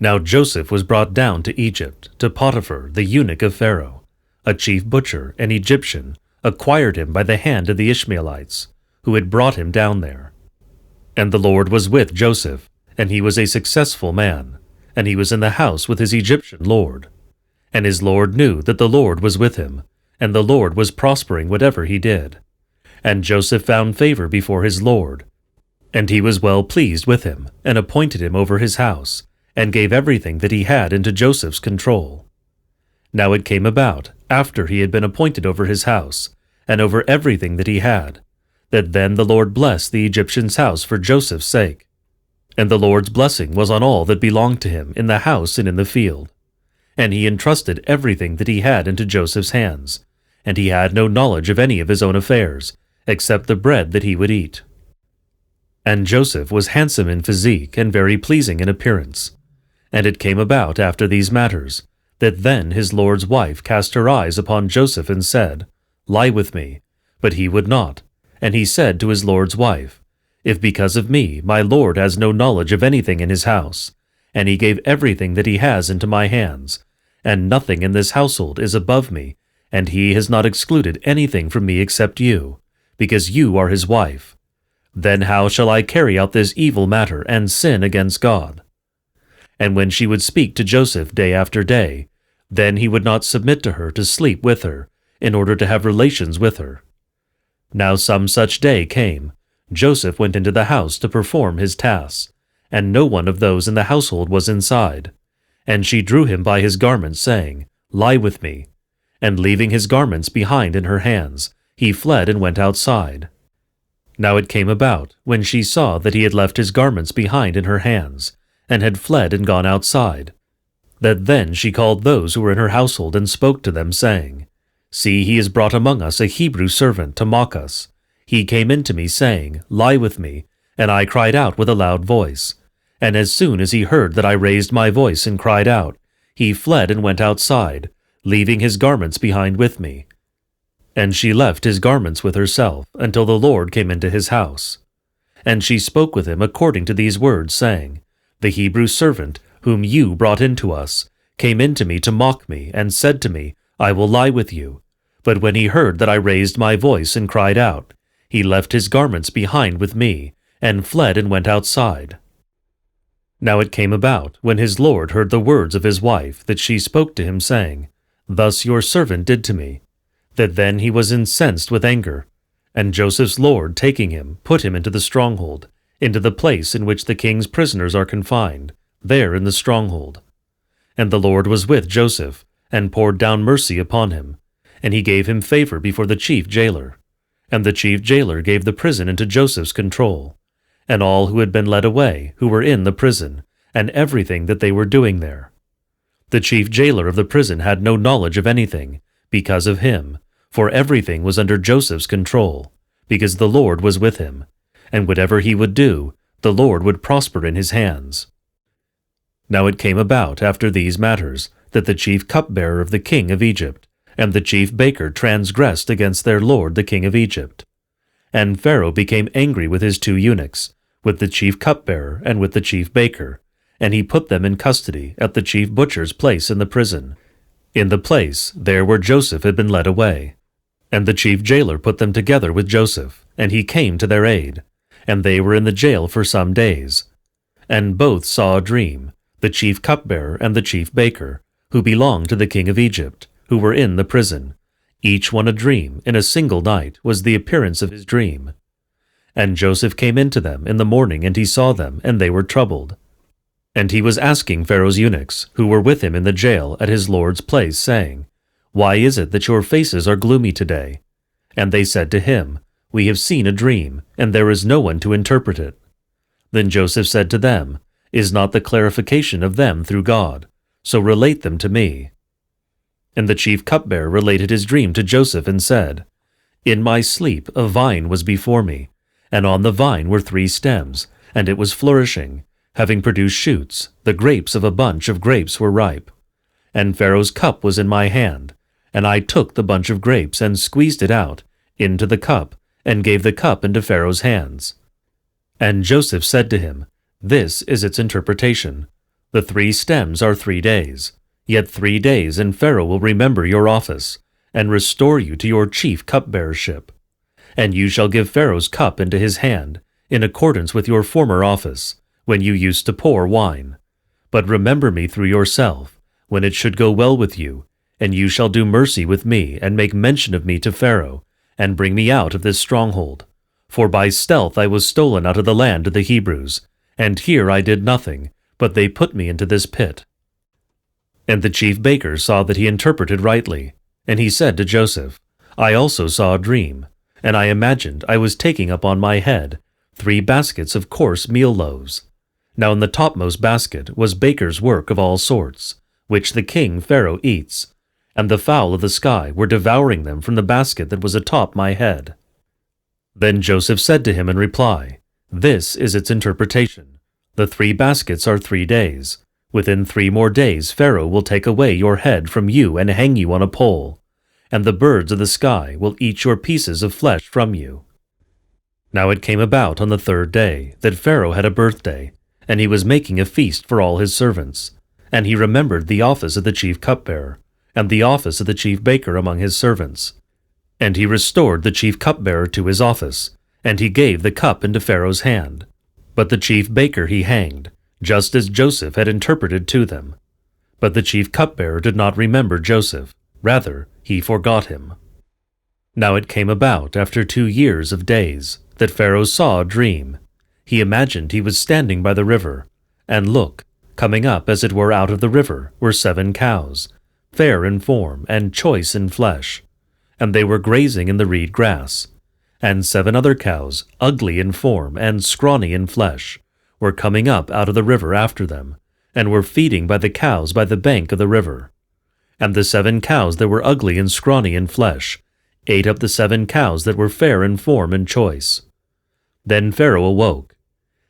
Now Joseph was brought down to Egypt, to Potiphar, the eunuch of Pharaoh. A chief butcher, an Egyptian, acquired him by the hand of the Ishmaelites, who had brought him down there. And the Lord was with Joseph, and he was a successful man, and he was in the house with his Egyptian lord. And his lord knew that the Lord was with him, and the Lord was prospering whatever he did. And Joseph found favor before his lord. And he was well pleased with him, and appointed him over his house, and gave everything that he had into Joseph's control. Now it came about, after he had been appointed over his house, and over everything that he had, that then the Lord blessed the Egyptian's house for Joseph's sake. And the Lord's blessing was on all that belonged to him in the house and in the field. And he entrusted everything that he had into Joseph's hands, and he had no knowledge of any of his own affairs, except the bread that he would eat. And Joseph was handsome in physique and very pleasing in appearance. And it came about after these matters, that then his lord's wife cast her eyes upon Joseph and said, Lie with me. But he would not. And he said to his lord's wife, If because of me my lord has no knowledge of anything in his house, and he gave everything that he has into my hands, and nothing in this household is above me, and he has not excluded anything from me except you, because you are his wife, then how shall I carry out this evil matter and sin against God? And when she would speak to Joseph day after day, then he would not submit to her to sleep with her, in order to have relations with her. Now some such day came, Joseph went into the house to perform his tasks, and no one of those in the household was inside. And she drew him by his garments, saying, Lie with me. And leaving his garments behind in her hands, he fled and went outside. Now it came about, when she saw that he had left his garments behind in her hands, and had fled and gone outside, that then she called those who were in her household and spoke to them, saying, See, he has brought among us a Hebrew servant to mock us. He came in to me, saying, Lie with me, and I cried out with a loud voice. And as soon as he heard that I raised my voice and cried out, he fled and went outside, leaving his garments behind with me. And she left his garments with herself, until the Lord came into his house. And she spoke with him according to these words, saying, The Hebrew servant, whom you brought into us, came in to me to mock me, and said to me, I will lie with you. But when he heard that I raised my voice and cried out, he left his garments behind with me, and fled and went outside. Now it came about, when his lord heard the words of his wife, that she spoke to him, saying, Thus your servant did to me, that then he was incensed with anger. And Joseph's lord, taking him, put him into the stronghold, into the place in which the king's prisoners are confined, there in the stronghold. And the Lord was with Joseph, and poured down mercy upon him, and he gave him favor before the chief jailer. And the chief jailer gave the prison into Joseph's control, and all who had been led away, who were in the prison, and everything that they were doing there. The chief jailer of the prison had no knowledge of anything, because of him, for everything was under Joseph's control, because the Lord was with him, and whatever he would do, the Lord would prosper in his hands. Now it came about after these matters, that the chief cupbearer of the king of Egypt, and the chief baker transgressed against their lord the king of Egypt. And Pharaoh became angry with his two eunuchs, with the chief cupbearer and with the chief baker, and he put them in custody at the chief butcher's place in the prison, in the place there where Joseph had been led away. And the chief jailer put them together with Joseph, and he came to their aid, and they were in the jail for some days. And both saw a dream, the chief cupbearer and the chief baker, who belonged to the king of Egypt, who were in the prison. Each one a dream in a single night was the appearance of his dream. And Joseph came into them in the morning, and he saw them, and they were troubled. And he was asking Pharaoh's eunuchs, who were with him in the jail at his lord's place, saying, Why is it that your faces are gloomy today? And they said to him, We have seen a dream, and there is no one to interpret it. Then Joseph said to them, Is not the clarification of them through God? So relate them to me. And the chief cupbearer related his dream to Joseph and said, In my sleep a vine was before me, and on the vine were 3 stems, and it was flourishing, having produced shoots. The grapes of a bunch of grapes were ripe. And Pharaoh's cup was in my hand, and I took the bunch of grapes and squeezed it out into the cup, and gave the cup into Pharaoh's hands. And Joseph said to him, This is its interpretation. The 3 stems are 3 days. Yet 3 days, and Pharaoh will remember your office, and restore you to your chief cupbearership. And you shall give Pharaoh's cup into his hand, in accordance with your former office, when you used to pour wine. But remember me through yourself, when it should go well with you, and you shall do mercy with me, and make mention of me to Pharaoh, and bring me out of this stronghold. For by stealth I was stolen out of the land of the Hebrews, and here I did nothing, but they put me into this pit. And the chief baker saw that he interpreted rightly, and he said to Joseph, I also saw a dream, and I imagined I was taking up on my head 3 baskets of coarse meal loaves. Now in the topmost basket was baker's work of all sorts, which the king Pharaoh eats, and the fowl of the sky were devouring them from the basket that was atop my head. Then Joseph said to him in reply, This is its interpretation. The 3 baskets are 3 days. Within 3 more days Pharaoh will take away your head from you and hang you on a pole, and the birds of the sky will eat your pieces of flesh from you. Now it came about on the 3rd day that Pharaoh had a birthday, and he was making a feast for all his servants. And he remembered the office of the chief cupbearer, and the office of the chief baker among his servants. And he restored the chief cupbearer to his office, and he gave the cup into Pharaoh's hand. But the chief baker he hanged, just as Joseph had interpreted to them. But the chief cupbearer did not remember Joseph, rather he forgot him. Now it came about after 2 years of days that Pharaoh saw a dream. He imagined he was standing by the river, and look, coming up as it were out of the river were 7 cows, fair in form and choice in flesh, and they were grazing in the reed grass. And 7 other cows, ugly in form and scrawny in flesh, were coming up out of the river after them, and were feeding by the cows by the bank of the river. And the 7 cows that were ugly and scrawny in flesh ate up the 7 cows that were fair in form and choice. Then Pharaoh awoke,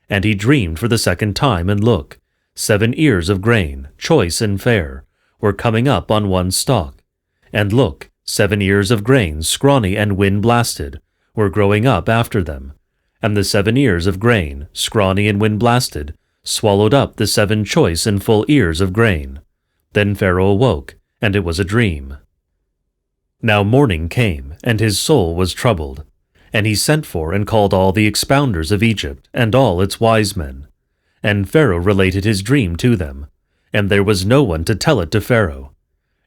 and he dreamed for the 2nd time, and look, 7 ears of grain, choice and fair, were coming up on one stalk. And look, 7 ears of grain, scrawny and wind-blasted, were growing up after them. And the 7 ears of grain, scrawny and wind-blasted, swallowed up the 7 choice and full ears of grain. Then Pharaoh awoke, and it was a dream. Now morning came, and his soul was troubled. And he sent for and called all the expounders of Egypt, and all its wise men. And Pharaoh related his dream to them, and there was no one to tell it to Pharaoh.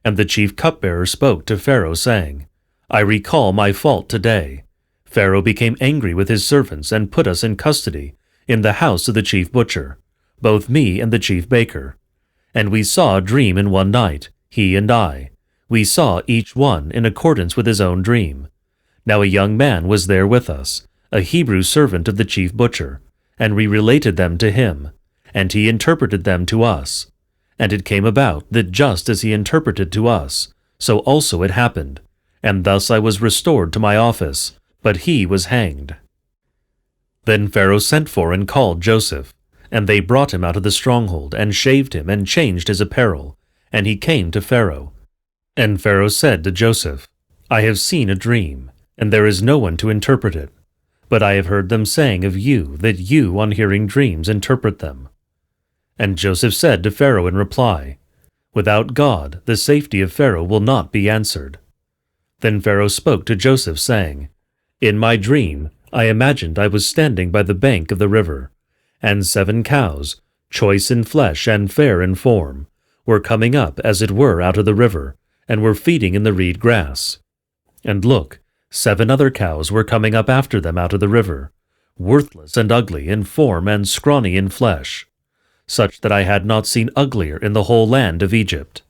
And the chief cupbearer spoke to Pharaoh, saying, I recall my fault today. Pharaoh became angry with his servants, and put us in custody, in the house of the chief butcher, both me and the chief baker. And we saw a dream in one night, he and I. We saw each one in accordance with his own dream. Now a young man was there with us, a Hebrew servant of the chief butcher, and we related them to him, and he interpreted them to us. And it came about that just as he interpreted to us, so also it happened, and thus I was restored to my office, but he was hanged. Then Pharaoh sent for and called Joseph, and they brought him out of the stronghold, and shaved him, and changed his apparel, and he came to Pharaoh. And Pharaoh said to Joseph, I have seen a dream, and there is no one to interpret it. But I have heard them saying of you that you, on hearing dreams, interpret them. And Joseph said to Pharaoh in reply, Without God, the safety of Pharaoh will not be answered. Then Pharaoh spoke to Joseph, saying, In my dream I imagined I was standing by the bank of the river, and 7 cows, choice in flesh and fair in form, were coming up as it were out of the river, and were feeding in the reed grass. And look, 7 other cows were coming up after them out of the river, worthless and ugly in form and scrawny in flesh, such that I had not seen uglier in the whole land of Egypt.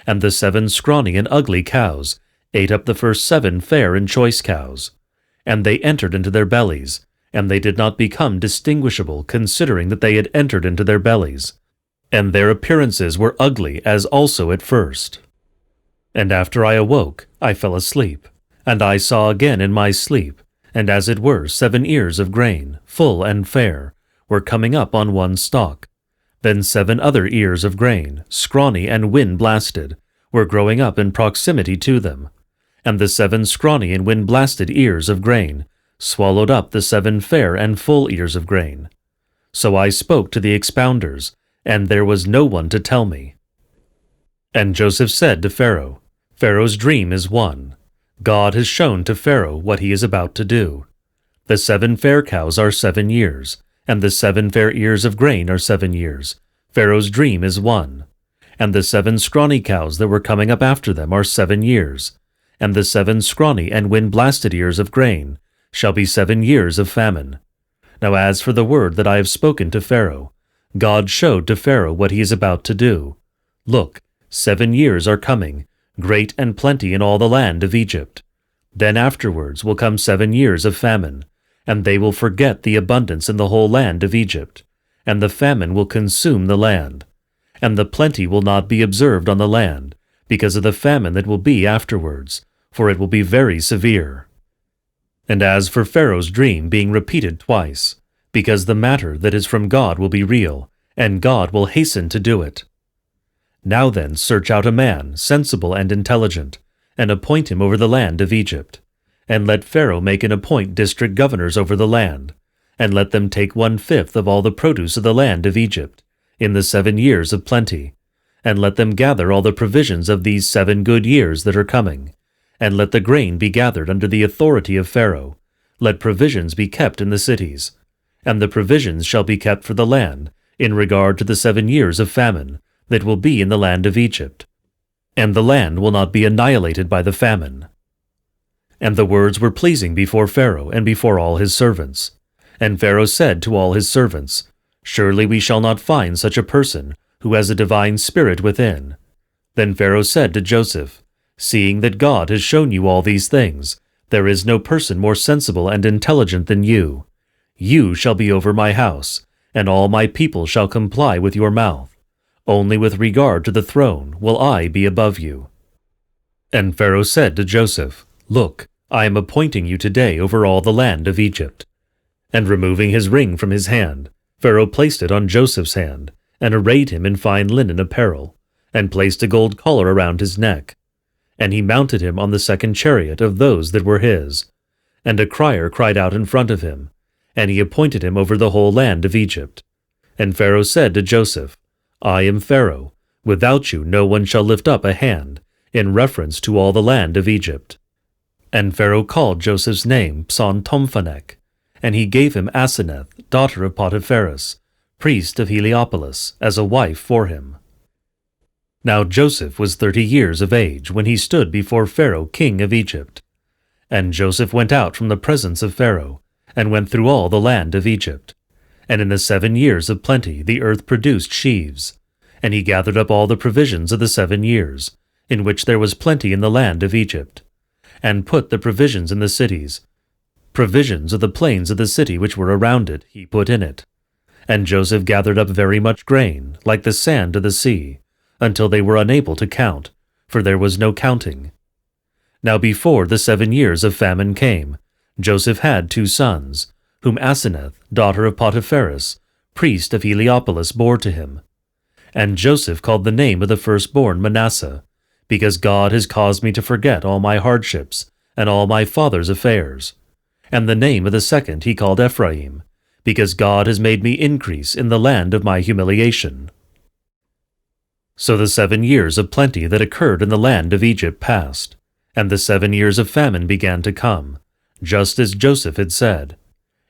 And the 7 scrawny and ugly cows ate up the first 7 fair and choice cows, and they entered into their bellies, and they did not become distinguishable, considering that they had entered into their bellies, and their appearances were ugly as also at first. And after I awoke, I fell asleep, and I saw again in my sleep, and as it were 7 ears of grain, full and fair, were coming up on one stalk. Then 7 other ears of grain, scrawny and wind-blasted, were growing up in proximity to them. And the 7 scrawny and wind-blasted ears of grain swallowed up the 7 fair and full ears of grain. So I spoke to the expounders, and there was no one to tell me. And Joseph said to Pharaoh, Pharaoh's dream is one. God has shown to Pharaoh what he is about to do. The 7 fair cows are 7 years, and the 7 fair ears of grain are 7 years. Pharaoh's dream is one. And the 7 scrawny cows that were coming up after them are 7 years, and the 7 scrawny and wind-blasted ears of grain shall be 7 years of famine. Now as for the word that I have spoken to Pharaoh, God showed to Pharaoh what he is about to do. Look, 7 years are coming, great and plenty in all the land of Egypt. Then afterwards will come 7 years of famine, and they will forget the abundance in the whole land of Egypt, and the famine will consume the land. And the plenty will not be observed on the land, because of the famine that will be afterwards, for it will be very severe. And as for Pharaoh's dream being repeated twice, because the matter that is from God will be real, and God will hasten to do it. Now then search out a man, sensible and intelligent, and appoint him over the land of Egypt. And let Pharaoh make and appoint district governors over the land, and let them take 1/5 of all the produce of the land of Egypt, in the 7 years of plenty, and let them gather all the provisions of these 7 good years that are coming, and let the grain be gathered under the authority of Pharaoh. Let provisions be kept in the cities, and the provisions shall be kept for the land, in regard to the 7 years of famine that will be in the land of Egypt, and the land will not be annihilated by the famine. And the words were pleasing before Pharaoh and before all his servants. And Pharaoh said to all his servants, Surely we shall not find such a person who has a divine spirit within. Then Pharaoh said to Joseph, Seeing that God has shown you all these things, there is no person more sensible and intelligent than you. You shall be over my house, and all my people shall comply with your mouth. Only with regard to the throne will I be above you. And Pharaoh said to Joseph, Look, I am appointing you today over all the land of Egypt. And removing his ring from his hand, Pharaoh placed it on Joseph's hand, and arrayed him in fine linen apparel, and placed a gold collar around his neck. And he mounted him on the 2nd chariot of those that were his. And a crier cried out in front of him, and he appointed him over the whole land of Egypt. And Pharaoh said to Joseph, I am Pharaoh. Without you no one shall lift up a hand, in reference to all the land of Egypt. And Pharaoh called Joseph's name Pson-Tomphanech, and he gave him Asenath, daughter of Potipharus, priest of Heliopolis, as a wife for him. Now Joseph was 30 years of age when he stood before Pharaoh king of Egypt. And Joseph went out from the presence of Pharaoh, and went through all the land of Egypt. And in the 7 years of plenty the earth produced sheaves, and he gathered up all the provisions of the 7 years, in which there was plenty in the land of Egypt, and put the provisions in the cities. Provisions of the plains of the city which were around it he put in it. And Joseph gathered up very much grain, like the sand of the sea, until they were unable to count, for there was no counting. Now before the 7 years of famine came, Joseph had 2 sons, whom Asenath, daughter of Potipharus, priest of Heliopolis, bore to him. And Joseph called the name of the firstborn Manasseh, because God has caused me to forget all my hardships and all my father's affairs. And the name of the second he called Ephraim, because God has made me increase in the land of my humiliation. So the 7 years of plenty that occurred in the land of Egypt passed, and the 7 years of famine began to come, just as Joseph had said.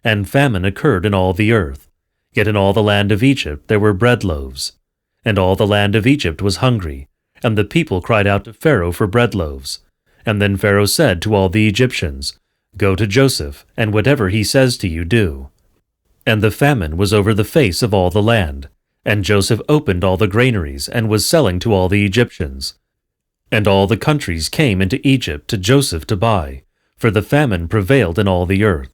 And famine occurred in all the earth, yet in all the land of Egypt there were bread loaves. And all the land of Egypt was hungry, and the people cried out to Pharaoh for bread loaves. And then Pharaoh said to all the Egyptians, Go to Joseph, and whatever he says to you do. And the famine was over the face of all the land, and Joseph opened all the granaries, and was selling to all the Egyptians. And all the countries came into Egypt to Joseph to buy, for the famine prevailed in all the earth.